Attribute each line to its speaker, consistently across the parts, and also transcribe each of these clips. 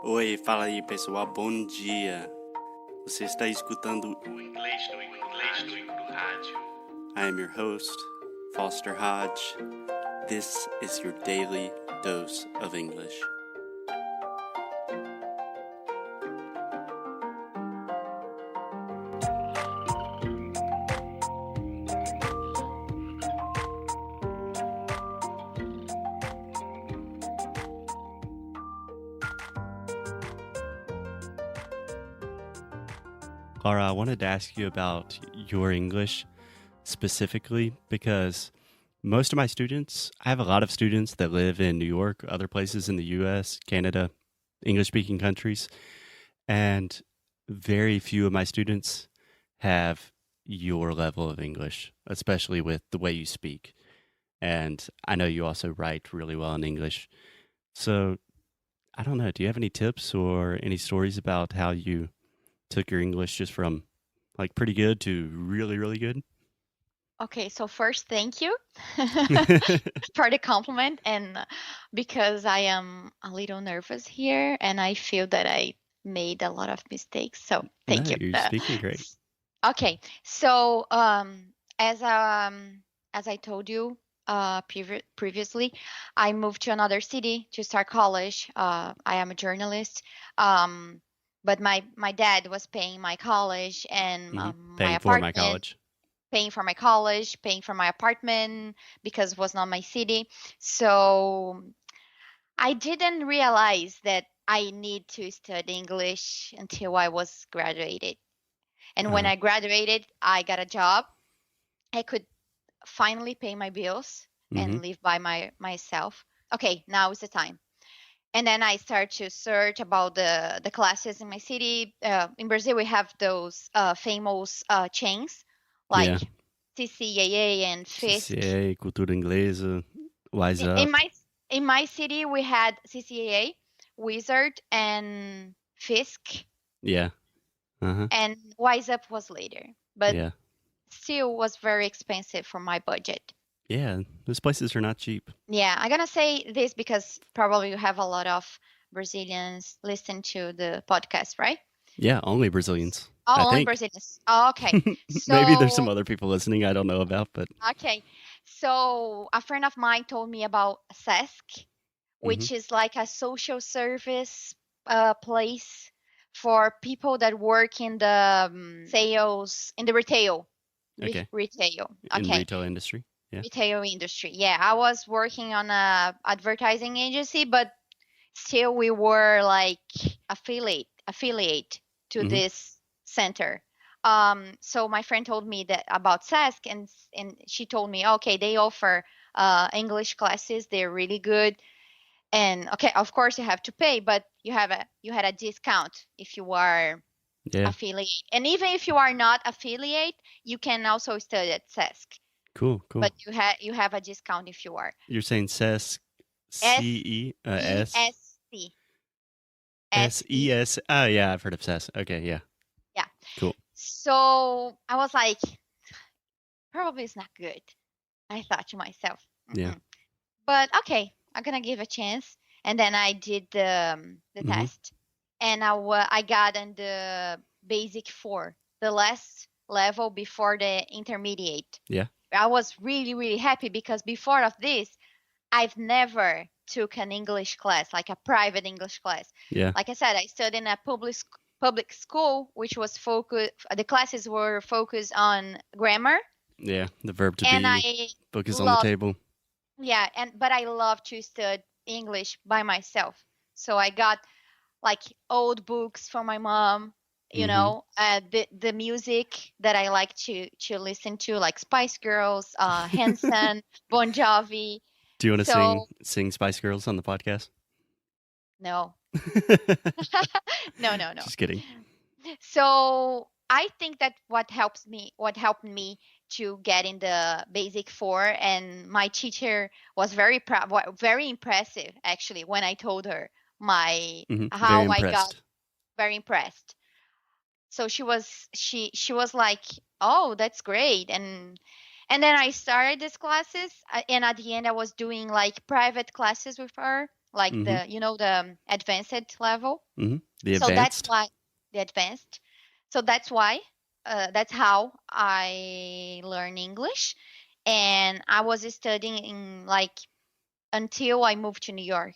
Speaker 1: Oi, fala aí pessoal, bom dia. Você está escutando
Speaker 2: o inglês no rádio.
Speaker 1: I am your host, Foster Hodge. This is your daily dose of English. Laura, I wanted to ask you about your English specifically because most of my students, I have a lot of students that live in New York, other places in the US, Canada, English-speaking countries, and very few of my students have your level of English, especially with the way you speak. And I know you also write really well in English. So I don't know, do you have any tips or any stories about how you took your English just from like pretty good to really, really good?
Speaker 3: Okay, so first, thank you for the compliment, and because I am a little nervous here, and I feel that I made a lot of mistakes, so thank you.
Speaker 1: You're speaking great.
Speaker 3: Okay, so as I told you previously, I moved to another city to start college. I am a journalist, but my dad was paying my college and my
Speaker 1: Paying for my
Speaker 3: apartment.
Speaker 1: college.
Speaker 3: Paying for my college, paying for my apartment because it was not my city. So I didn't realize that I need to study English until I was graduated. And when I graduated, I got a job. I could finally pay my bills and live by myself. Okay, now is the time. And then I start to search about the classes in my city. In Brazil, we have those famous chains like CCAA and FISC.
Speaker 1: CCAA, Cultura Inglesa, Wise Up.
Speaker 3: In my city, we had CCAA, Wizard, and FISC.
Speaker 1: Yeah.
Speaker 3: And Wise Up was later, but still was very expensive for my budget.
Speaker 1: Yeah, those places are not cheap.
Speaker 3: Yeah, I'm gonna say this because probably you have a lot of Brazilians listen to the podcast, right?
Speaker 1: Yeah, only Brazilians.
Speaker 3: Oh, only Brazilians. Oh, okay. So,
Speaker 1: maybe there's some other people listening I don't know about, but
Speaker 3: okay. So a friend of mine told me about SESC, which is like a social service place for people that work in the sales, in the retail.
Speaker 1: Okay.
Speaker 3: Retail.
Speaker 1: In retail industry. Yeah.
Speaker 3: Retail industry. Yeah, I was working on a advertising agency, but still we were like affiliate to this center. So my friend told me that about SESC, and she told me, okay, they offer English classes. They're really good. And okay, of course you have to pay, but you had a discount if you are affiliate. And even if you are not affiliate, you can also study at SESC.
Speaker 1: Cool.
Speaker 3: But you have a discount if you are.
Speaker 1: You're saying SESC, C-E-S-C. S-E-S. Oh, yeah, I've heard of SESC. Okay, yeah.
Speaker 3: Yeah.
Speaker 1: Cool.
Speaker 3: So I was like, probably it's not good. I thought to myself.
Speaker 1: Yeah.
Speaker 3: But okay, I'm going to give a chance. And then I did the test. And I got in the basic 4, the last level before the intermediate.
Speaker 1: Yeah.
Speaker 3: I was really, really happy because before of this, I've never took an English class, like a private English class.
Speaker 1: Yeah.
Speaker 3: Like I said, I studied in a public school, which was the classes were focused on grammar.
Speaker 1: Yeah, the verb to
Speaker 3: and
Speaker 1: be, book is on the table.
Speaker 3: Yeah, but I love to study English by myself. So I got like old books from my mom, you know, the music that I like to listen to, like Spice Girls, Hanson, Bon Jovi.
Speaker 1: Do you want to sing Spice Girls on the podcast?
Speaker 3: No. No.
Speaker 1: Just kidding.
Speaker 3: So I think that what helped me to get in the basic 4, and my teacher was very impressive actually when I told her how I got very impressed. So she was like, oh, that's great. And then I started these classes, and at the end I was doing like private classes with her, like
Speaker 1: Mm-hmm.
Speaker 3: the advanced level.
Speaker 1: The
Speaker 3: So that's
Speaker 1: advanced.
Speaker 3: why the advanced. So that's how I learn English. And I was studying like until I moved to New York.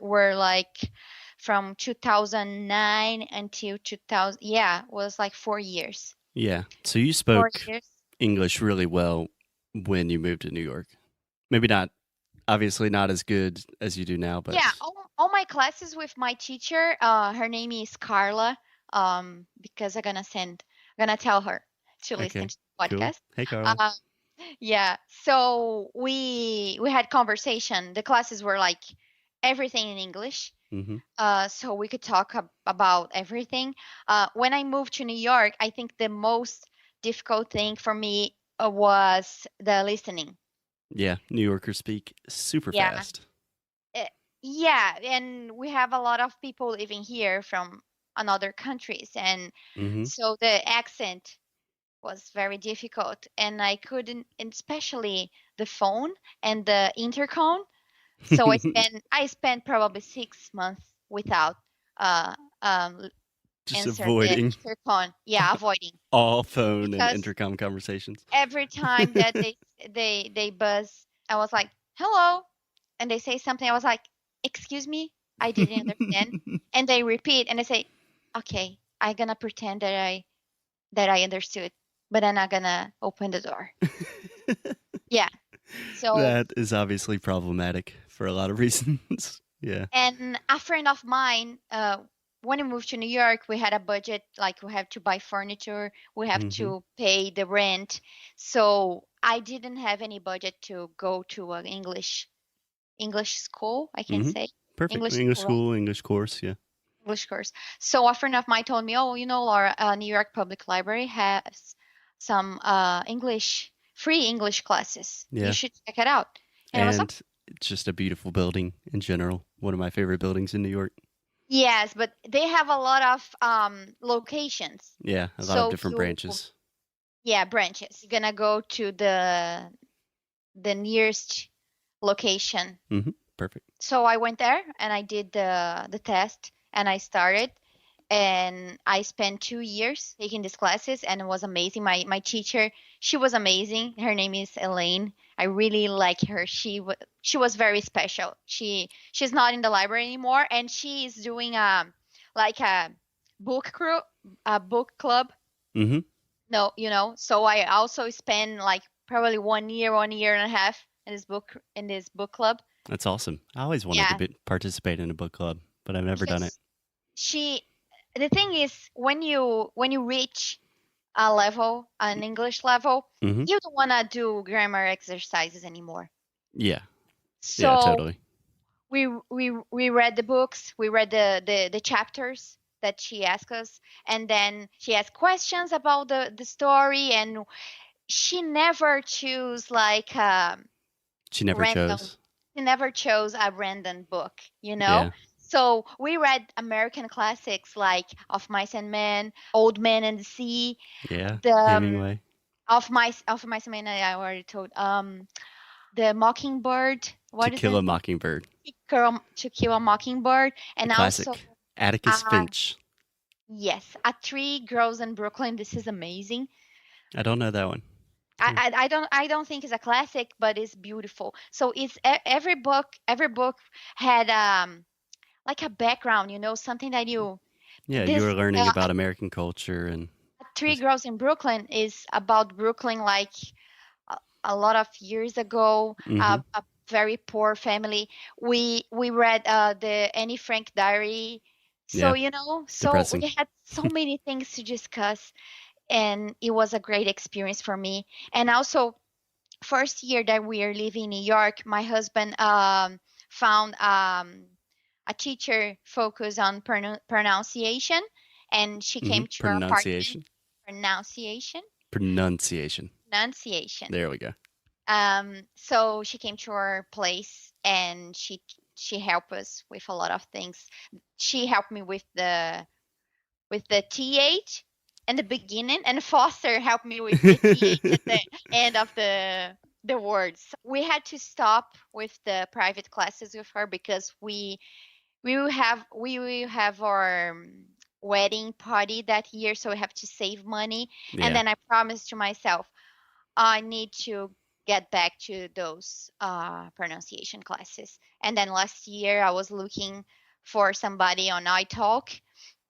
Speaker 3: We're like from 2009 until 2000. Yeah, it was like 4 years.
Speaker 1: Yeah. So you
Speaker 3: 4 years.
Speaker 1: English really well when you moved to New York. Maybe not, obviously not as good as you do now, but
Speaker 3: Yeah, all my classes with my teacher. Her name is Carla. Because I'm gonna tell her to listen
Speaker 1: okay,
Speaker 3: to the
Speaker 1: cool.
Speaker 3: podcast.
Speaker 1: Hey, Carla.
Speaker 3: Uh, yeah. So we had conversation. The classes were like everything in English.
Speaker 1: Mm-hmm.
Speaker 3: So we could talk about everything. When I moved to New York, I think the most difficult thing for me was the listening.
Speaker 1: Yeah, New Yorkers speak super
Speaker 3: Yeah.
Speaker 1: fast.
Speaker 3: Yeah, and we have a lot of people living here from another countries, and
Speaker 1: Mm-hmm.
Speaker 3: so the accent was very difficult, and I couldn't, and especially the phone and the intercom. So I spent probably 6 months without uh
Speaker 1: Just
Speaker 3: answer the
Speaker 1: avoiding
Speaker 3: intercom. Yeah, avoiding,
Speaker 1: all phone and
Speaker 3: because
Speaker 1: intercom conversations.
Speaker 3: every time that they buzz, I was like, "Hello," and they say something. I was like, "Excuse me, I didn't understand." And they repeat, and I say, "Okay, I'm gonna pretend that I understood, but I'm not gonna open the door." Yeah. So,
Speaker 1: That is obviously problematic for a lot of reasons. Yeah.
Speaker 3: and a friend of mine, when we moved to New York, we had a budget, like we have to buy furniture, we have
Speaker 1: Mm-hmm.
Speaker 3: to pay the rent. So I didn't have any budget to go to an English school, I can
Speaker 1: Mm-hmm.
Speaker 3: say.
Speaker 1: Perfect. English
Speaker 3: School,
Speaker 1: school, English course. Yeah.
Speaker 3: English course. So a friend of mine told me, "Oh, Laura, New York Public Library has some free English classes. You
Speaker 1: Yeah.
Speaker 3: should check it out." And I was like,
Speaker 1: And it's just a beautiful building in general. One of my favorite buildings in New York.
Speaker 3: "Yes, but they have a lot of locations.
Speaker 1: Yeah, a lot of
Speaker 3: So
Speaker 1: different branches.
Speaker 3: branches. You're gonna go to the nearest location."
Speaker 1: Mm-hmm. Perfect.
Speaker 3: So I went there and I did the test and I started, and I spent 2 years taking these classes, and it was amazing. My teacher, she was amazing. Her name is Elaine. I really like her. She was very special. She's not in the library anymore, and she is doing like a book club.
Speaker 1: Mm-hmm.
Speaker 3: No, So I also spent like probably 1 and a half in this book club.
Speaker 1: That's awesome. I always wanted to
Speaker 3: Yeah,
Speaker 1: participate in a book club, but I've never done it.
Speaker 3: because she the thing is, when you reach a level, an English level,
Speaker 1: Mm-hmm.
Speaker 3: you don't want to do grammar exercises anymore.
Speaker 1: Yeah.
Speaker 3: So
Speaker 1: Yeah, totally.
Speaker 3: we read the books, we read the chapters that she asked us, and then she asked questions about the story, and she never chose like
Speaker 1: She never
Speaker 3: random
Speaker 1: chose.
Speaker 3: she never chose a random book.
Speaker 1: Yeah.
Speaker 3: So we read American classics like Of Mice and Men, Old Man and the Sea,
Speaker 1: Yeah.
Speaker 3: the
Speaker 1: Hemingway.
Speaker 3: Of Mice and Men, I already told. The Mockingbird.
Speaker 1: To
Speaker 3: What is
Speaker 1: Kill a
Speaker 3: it?
Speaker 1: Mockingbird.
Speaker 3: To Kill a Mockingbird,
Speaker 1: A
Speaker 3: and also
Speaker 1: classic. Atticus Finch.
Speaker 3: yes, A Three Girls in Brooklyn. This is amazing.
Speaker 1: I don't know that one.
Speaker 3: I don't think it's a classic, but it's beautiful. So it's every book had like a background, something that you
Speaker 1: Yeah, you were
Speaker 3: this
Speaker 1: learning about American culture and
Speaker 3: Three Girls in Brooklyn is about Brooklyn, like a lot of years ago,
Speaker 1: mm-hmm.
Speaker 3: a very poor family. We read the Annie Frank diary. So
Speaker 1: Yeah.
Speaker 3: so
Speaker 1: Depressing.
Speaker 3: we had so many things to discuss, and it was a great experience for me. And also, first year that we are living in New York, my husband found a teacher focused on pronunciation, and she
Speaker 1: Mm-hmm.
Speaker 3: came to our apartment.
Speaker 1: Pronunciation.
Speaker 3: Pronunciation.
Speaker 1: Pronunciation.
Speaker 3: Pronunciation.
Speaker 1: There we go.
Speaker 3: So she came to our place, and she helped us with a lot of things. She helped me with the TH in the beginning, and Foster helped me with the TH at the end of the the words. We had to stop with the private classes with her because we will have our wedding party that year, so we have to save money. And
Speaker 1: Yeah.
Speaker 3: then I promised to myself I need to get back to those pronunciation classes. And then last year I was looking for somebody on iTalk,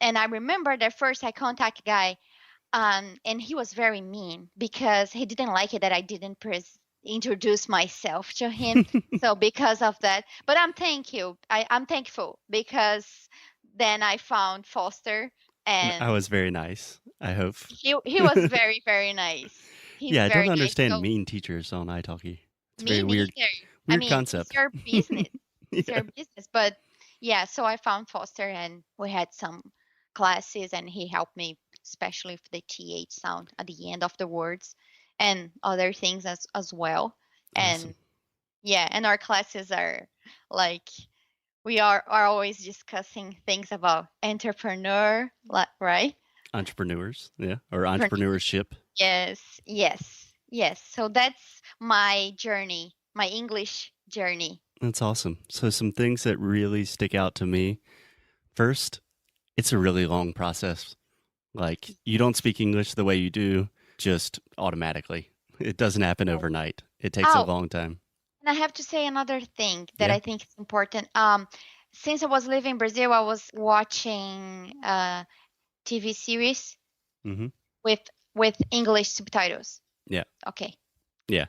Speaker 3: and I remember that first I contact a guy, and he was very mean because he didn't like it that I didn't introduce myself to him. So because of that, but I'm thankful because then I found Foster,
Speaker 1: I
Speaker 3: and
Speaker 1: was very nice, I hope.
Speaker 3: he was very very nice. He's
Speaker 1: Yeah, I don't
Speaker 3: very nice.
Speaker 1: understand
Speaker 3: So
Speaker 1: mean teachers on italki. It's a
Speaker 3: me
Speaker 1: very weird
Speaker 3: neither. I
Speaker 1: weird
Speaker 3: mean, it's
Speaker 1: concept.
Speaker 3: your business. It's
Speaker 1: Yeah.
Speaker 3: your business. But yeah, so I found Foster and we had some classes and he helped me, especially with the TH sound at the end of the words and other things as well.
Speaker 1: Awesome.
Speaker 3: And yeah, and our classes are like we are always discussing things about entrepreneur, right?
Speaker 1: Entrepreneurs, yeah, or
Speaker 3: Entrepreneur.
Speaker 1: entrepreneurship.
Speaker 3: Yes, yes, yes. So that's my journey, my English journey.
Speaker 1: That's awesome. So some things that really stick out to me. First, it's a really long process. Like you don't speak English the way you do just automatically. It doesn't happen
Speaker 3: Oh,
Speaker 1: overnight. It takes a
Speaker 3: oh,
Speaker 1: long time.
Speaker 3: and I have to say another thing that
Speaker 1: Yeah.
Speaker 3: I think is important. Since I was living in Brazil, I was watching TV series
Speaker 1: Mhm.
Speaker 3: with English subtitles.
Speaker 1: Yeah.
Speaker 3: Okay.
Speaker 1: Yeah.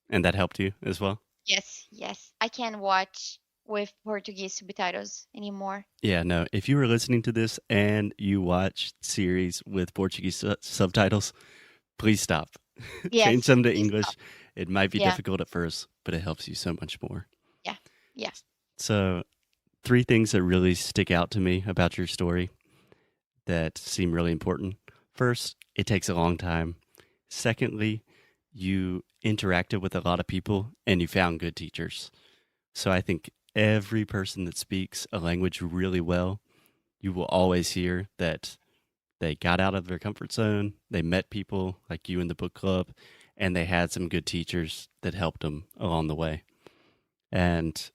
Speaker 1: And that helped you as well?
Speaker 3: Yes, yes. I can't watch with Portuguese subtitles anymore.
Speaker 1: Yeah, no. If you were listening to this and you watch series with Portuguese subtitles, please stop. Change
Speaker 3: Yes,
Speaker 1: them to
Speaker 3: please stop.
Speaker 1: English. It might be
Speaker 3: Yeah,
Speaker 1: difficult at first, but it helps you so much more.
Speaker 3: yeah, yeah.
Speaker 1: So, three things that really stick out to me about your story that seem really important. First, it takes a long time. Secondly, you interacted with a lot of people and you found good teachers. So I think every person that speaks a language really well, you will always hear that they got out of their comfort zone, they met people like you in the book club, and they had some good teachers that helped them along the way. And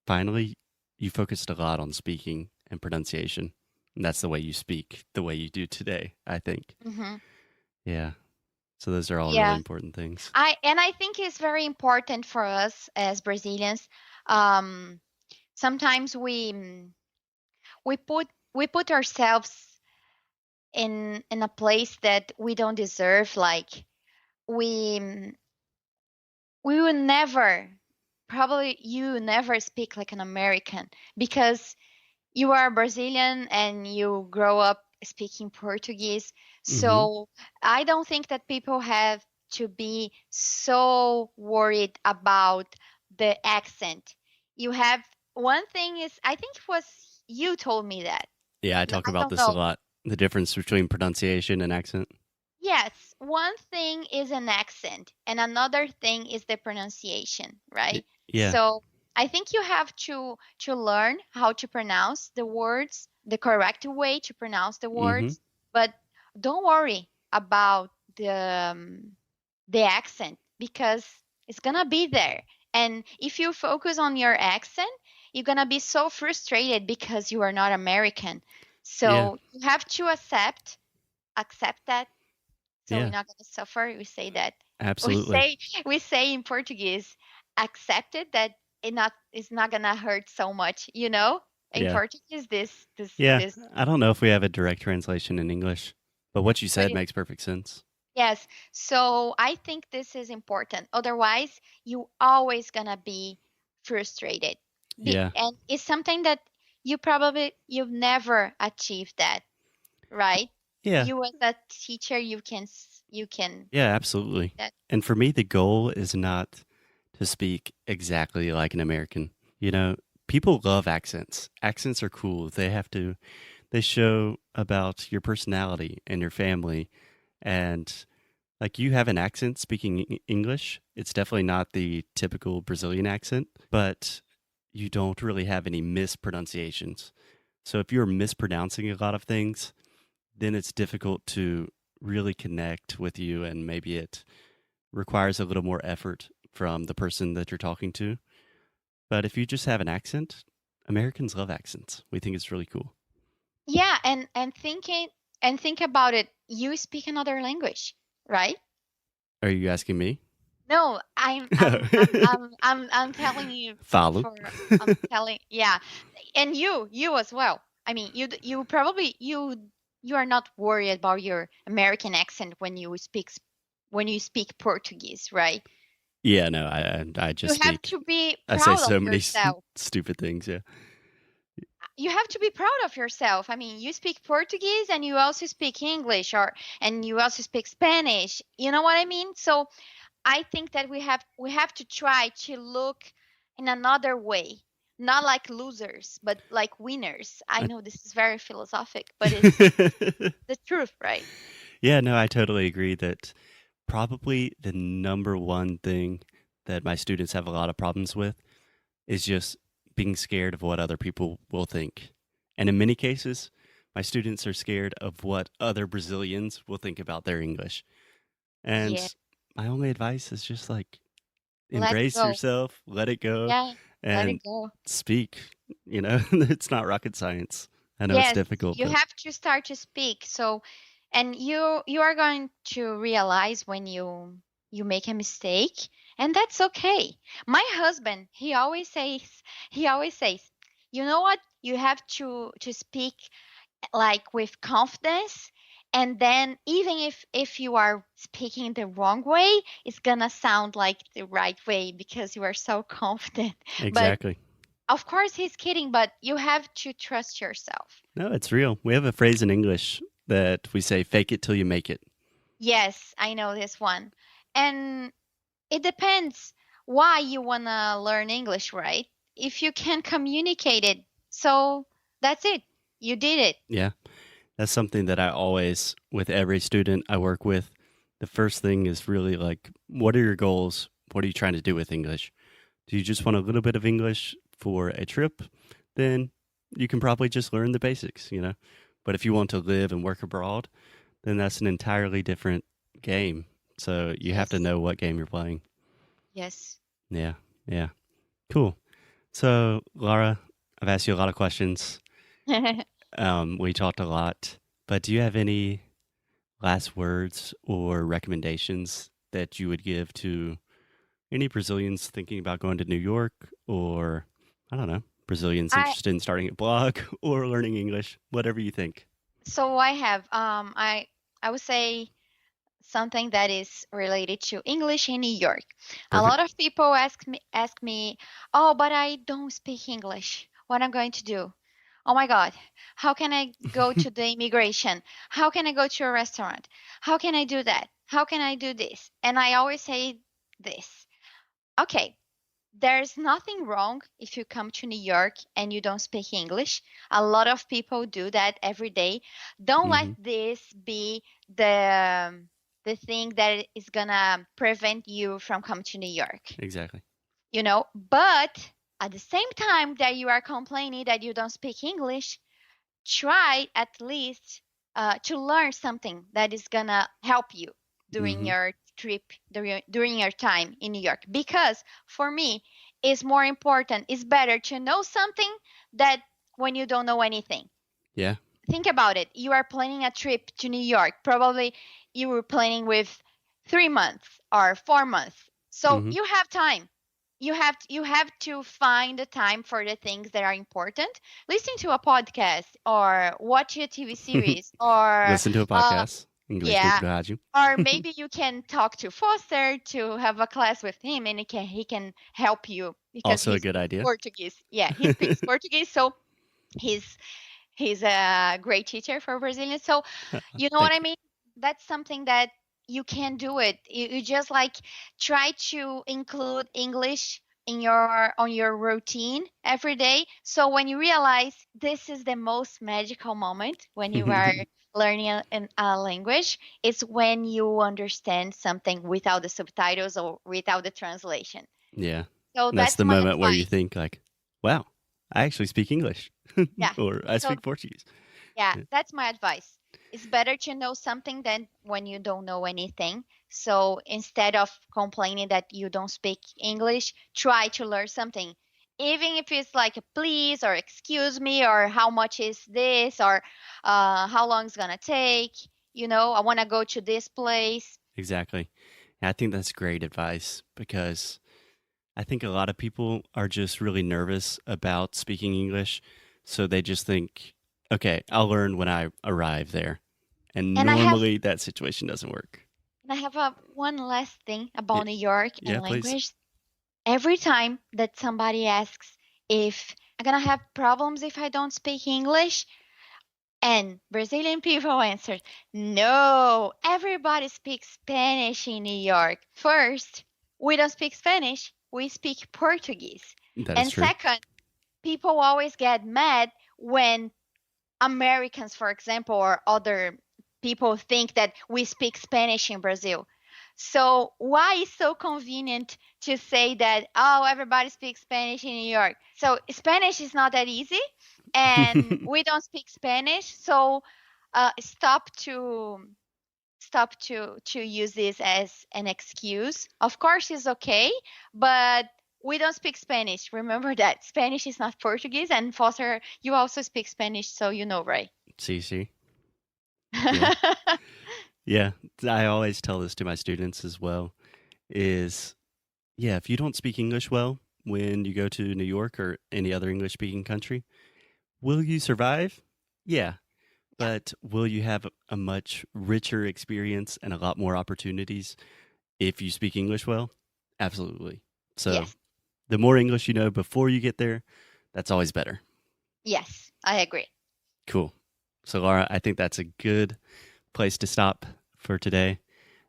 Speaker 1: finally, you focused a lot on speaking and pronunciation. And that's the way you speak, the way you do today, I think.
Speaker 3: Mm-hmm.
Speaker 1: Yeah. So those are all really
Speaker 3: Yeah.
Speaker 1: important things.
Speaker 3: I think it's very important for us as Brazilians. Um, Sometimes we put ourselves in a place that we don't deserve. Like we we will never, probably you never speak like an American because you are Brazilian and you grow up speaking Portuguese.
Speaker 1: Hmm.
Speaker 3: So I don't think that people have to be so worried about the accent. You have one thing is, I think it was you told me that.
Speaker 1: Yeah, I
Speaker 3: No,
Speaker 1: talk
Speaker 3: I
Speaker 1: about
Speaker 3: don't
Speaker 1: this a
Speaker 3: know.
Speaker 1: lot, the difference between pronunciation and accent.
Speaker 3: Yes, one thing is an accent, and another thing is the pronunciation,
Speaker 1: Y-
Speaker 3: right?
Speaker 1: Yeah.
Speaker 3: So I think you have to learn how to pronounce the words, the correct way to pronounce the
Speaker 1: Hmm.
Speaker 3: words, but don't worry about the accent because it's gonna be there. And if you focus on your accent, you're gonna be so frustrated because you are not American.
Speaker 1: Yeah.
Speaker 3: So you have to accept that, so we're
Speaker 1: Yeah.
Speaker 3: not going to suffer. We say that we
Speaker 1: Absolutely.
Speaker 3: say we say in Portuguese, accept it that it's not gonna hurt so much, in
Speaker 1: Yeah.
Speaker 3: Portuguese
Speaker 1: Yeah.
Speaker 3: this
Speaker 1: I don't know if we have a direct translation in English, but what you
Speaker 3: but
Speaker 1: said makes perfect sense.
Speaker 3: yes, so I think this is important, otherwise you always gonna be frustrated.
Speaker 1: Yeah.
Speaker 3: And it's something that you've never achieved that, right?
Speaker 1: Yeah.
Speaker 3: You as a teacher, you can
Speaker 1: Yeah, absolutely.
Speaker 3: that.
Speaker 1: And for me, the goal is not to speak exactly like an American. You know, people love accents. Accents are cool. They show about your personality and your family. And like you have an accent speaking English. It's definitely not the typical Brazilian accent, but you don't really have any mispronunciations. So if you're mispronouncing a lot of things, then it's difficult to really connect with you, and maybe it requires a little more effort from the person that you're talking to. But if you just have an accent, Americans love accents. We think it's really cool.
Speaker 3: Yeah, and think about it. You speak another language, right?
Speaker 1: Are you asking me?
Speaker 3: No, I'm telling you
Speaker 1: Falo.
Speaker 3: I'm telling, yeah, and you as well. I mean, you probably you are not worried about your American accent when you speak Portuguese, right?
Speaker 1: Yeah, no, I just
Speaker 3: You have
Speaker 1: speak.
Speaker 3: to be
Speaker 1: I say
Speaker 3: proud of
Speaker 1: so many
Speaker 3: yourself.
Speaker 1: stupid things. Yeah.
Speaker 3: You have to be proud of yourself. I mean, you speak Portuguese and you also speak English, and you also speak Spanish. You know what I mean? So I think that we have to try to look in another way, not like losers, but like winners. I know this is very philosophic, but it's the truth, right?
Speaker 1: Yeah, no, I totally agree that probably the number one thing that my students have a lot of problems with is just being scared of what other people will think. And in many cases, my students are scared of what other Brazilians will think about their English. And
Speaker 3: Yeah,
Speaker 1: my only advice is just like
Speaker 3: let
Speaker 1: embrace
Speaker 3: go.
Speaker 1: yourself, let it go,
Speaker 3: Yeah, let
Speaker 1: and
Speaker 3: it go.
Speaker 1: speak. It's not rocket science. I know it's
Speaker 3: Yes,
Speaker 1: difficult,
Speaker 3: you
Speaker 1: but
Speaker 3: have to start to speak. So, and you are going to realize when you make a mistake, and that's okay. My husband, he always says, you know what? You have to speak like with confidence, and then even if you are speaking the wrong way, it's gonna sound like the right way because you are so confident. But
Speaker 1: exactly.
Speaker 3: of course he's kidding, but you have to trust yourself.
Speaker 1: No, it's real. We have a phrase in English that we say, fake it till you make it.
Speaker 3: Yes, I know this one. And it depends why you want to learn English, right? If you can communicate it, so that's it. You did it.
Speaker 1: Yeah. That's something that I always, with every student I work with, the first thing is really like, what are your goals? What are you trying to do with English? Do you just want a little bit of English for a trip? Then you can probably just learn the basics. But if you want to live and work abroad, then that's an entirely different game. So you have to
Speaker 3: Yes.
Speaker 1: know what game you're playing.
Speaker 3: Yes.
Speaker 1: Yeah. Yeah. Cool. So, Laura, I've asked you a lot of questions. We talked a lot, but do you have any last words or recommendations that you would give to any Brazilians thinking about going to New York, or I don't know, Brazilians
Speaker 3: I
Speaker 1: interested in starting a blog or learning English, whatever you think?
Speaker 3: so I have I would say something that is related to English in New York. A
Speaker 1: Perfect.
Speaker 3: lot of people ask me, "Oh, but I don't speak English. What am I going to do? Oh my God, how can I go to the immigration? How can I go to a restaurant? How can I do that? How can I do this?" And I always say this. Okay, there's nothing wrong if you come to New York and you don't speak English. A lot of people do that every day. Don't let
Speaker 1: Hmm.
Speaker 3: this be the thing that is gonna prevent you from coming to New York.
Speaker 1: Exactly.
Speaker 3: But at the same time that you are complaining that you don't speak English, try at least to learn something that is gonna help you during
Speaker 1: Hmm.
Speaker 3: your trip, during your time in New York. Because for me, it's more important, it's better to know something that when you don't know anything.
Speaker 1: Yeah.
Speaker 3: Think about it. You are planning a trip to New York. Probably you were planning with 3 months or 4 months. So
Speaker 1: Hmm.
Speaker 3: you have time. You have to find the time for the things that are important. Listen to a podcast or watch a TV series or
Speaker 1: Listen to a
Speaker 3: uh
Speaker 1: podcast. Inglês
Speaker 3: yeah,
Speaker 1: no rádio.
Speaker 3: or maybe you can talk to Foster to have a class with him, and he can help you because
Speaker 1: Also
Speaker 3: he
Speaker 1: a good
Speaker 3: speaks
Speaker 1: idea.
Speaker 3: Portuguese. Yeah, he speaks Portuguese, so he's he's a great teacher for Brazilians. So you know what
Speaker 1: Thank
Speaker 3: I
Speaker 1: you.
Speaker 3: mean? That's something that you can do it. You just like try to include English in your routine every day. So when you realize this is the most magical moment when you are learning a language, it's when you understand something without the subtitles or without the translation.
Speaker 1: Yeah.
Speaker 3: So
Speaker 1: That's
Speaker 3: that's
Speaker 1: the
Speaker 3: my
Speaker 1: moment where you
Speaker 3: advice.
Speaker 1: think like, wow, I actually speak English
Speaker 3: Yeah.
Speaker 1: or I
Speaker 3: So
Speaker 1: speak Portuguese.
Speaker 3: yeah,
Speaker 1: Yeah.
Speaker 3: that's my advice. It's better to know something than when you don't know anything. So instead of complaining that you don't speak English, try to learn something. Even if it's like a please or excuse me or how much is this or how long it's gonna take. I want to go to this place.
Speaker 1: Exactly. And I think that's great advice because I think a lot of people are just really nervous about speaking English. So they just think, okay, I'll learn when I arrive there. And
Speaker 3: And I have
Speaker 1: normally that situation doesn't work.
Speaker 3: one last thing about
Speaker 1: Y-
Speaker 3: New York
Speaker 1: Yeah,
Speaker 3: and
Speaker 1: please.
Speaker 3: language. Every time that somebody asks if I'm gonna have problems if I don't speak English, and Brazilian people answer, no, everybody speaks Spanish in New York. First, we don't speak Spanish, we speak Portuguese.
Speaker 1: That is
Speaker 3: And
Speaker 1: true.
Speaker 3: second, people always get mad when Americans, for example, or other people think that we speak Spanish in Brazil. So why is so convenient to say that, oh, everybody speaks Spanish in New York? So Spanish is not that easy, and we don't speak Spanish. So stop to use this as an excuse. Of course, it's okay, but we don't speak Spanish. Remember that Spanish is not Portuguese, and Foster, you also speak Spanish, so you know, right?
Speaker 1: See. Yeah. Yeah. I always tell this to my students as well is, yeah, if you don't speak English well when you go to New York or any other English speaking country, will you survive? Yeah.
Speaker 3: Yeah.
Speaker 1: But will you have a much richer experience and a lot more opportunities if you speak English well? Absolutely. So
Speaker 3: Yes.
Speaker 1: the more English you know before you get there, that's always better.
Speaker 3: Yes, I agree.
Speaker 1: Cool. So, Laura, I think that's a good place to stop for today.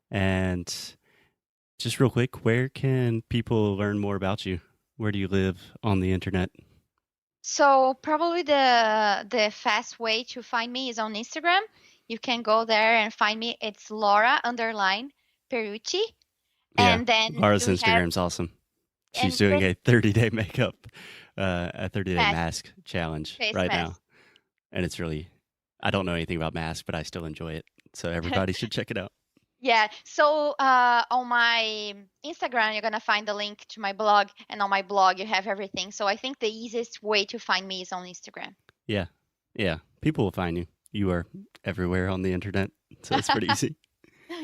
Speaker 1: And just real quick, where can people learn more about you? Where do you live on the internet?
Speaker 3: So probably the fast way to find me is on Instagram. You can go there and find me. It's Laura underline Peruchi.
Speaker 1: Yeah,
Speaker 3: And then
Speaker 1: Laura's
Speaker 3: you have
Speaker 1: Instagram's awesome. She's
Speaker 3: and
Speaker 1: doing
Speaker 3: this
Speaker 1: a 30-day makeup, a 30-day
Speaker 3: mask,
Speaker 1: mask challenge
Speaker 3: face
Speaker 1: right now.
Speaker 3: mask.
Speaker 1: And it's really, I don't know anything about masks, but I still enjoy it. So everybody should check it out.
Speaker 3: Yeah. So on my Instagram, you're gonna find the link to my blog, and on my blog, you have everything. So I think the easiest way to find me is on Instagram.
Speaker 1: Yeah. Yeah. People will find you. You are everywhere on the internet. So it's pretty easy.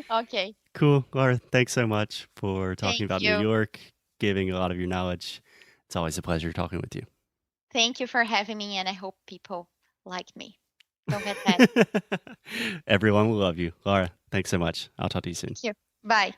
Speaker 3: Okay.
Speaker 1: Cool. Laura, thanks so much for talking
Speaker 3: Thank
Speaker 1: about New
Speaker 3: you.
Speaker 1: York, giving a lot of your knowledge. It's always a pleasure talking with you.
Speaker 3: Thank you for having me, and I hope people like me. Don't get mad.
Speaker 1: Everyone will love you. Laura, thanks so much. I'll talk to you soon.
Speaker 3: Thank you. Bye.